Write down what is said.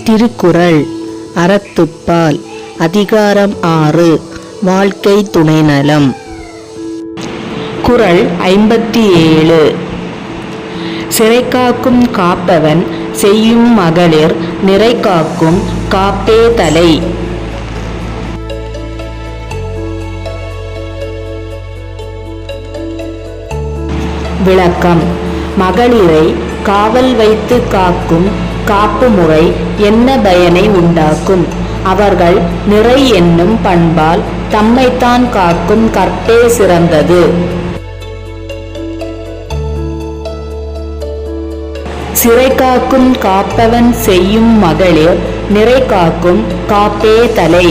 திருக்குறள் அறத்துப்பால் அதிகாரம் 6 வாழ்க்கை துணைநலம். குறள் 57. சிறைகாக்கும் காப்பவன் செய்யும் மகளிர் நிறைகாக்கும் காப்பே தலை. விளக்கம். மகளிரை காவல் வைத்து காக்கும் காப்பு முறை என்ன பயனை உண்டாக்கும்? அவர்கள் நிறை என்னும் பண்பால் தம்மைத்தான் காக்கும் கற்பே சிறந்தது. சிறை காக்கும் காப்பவன் செய்யும் மகளிர் நிறை காக்கும் காப்பே தலை.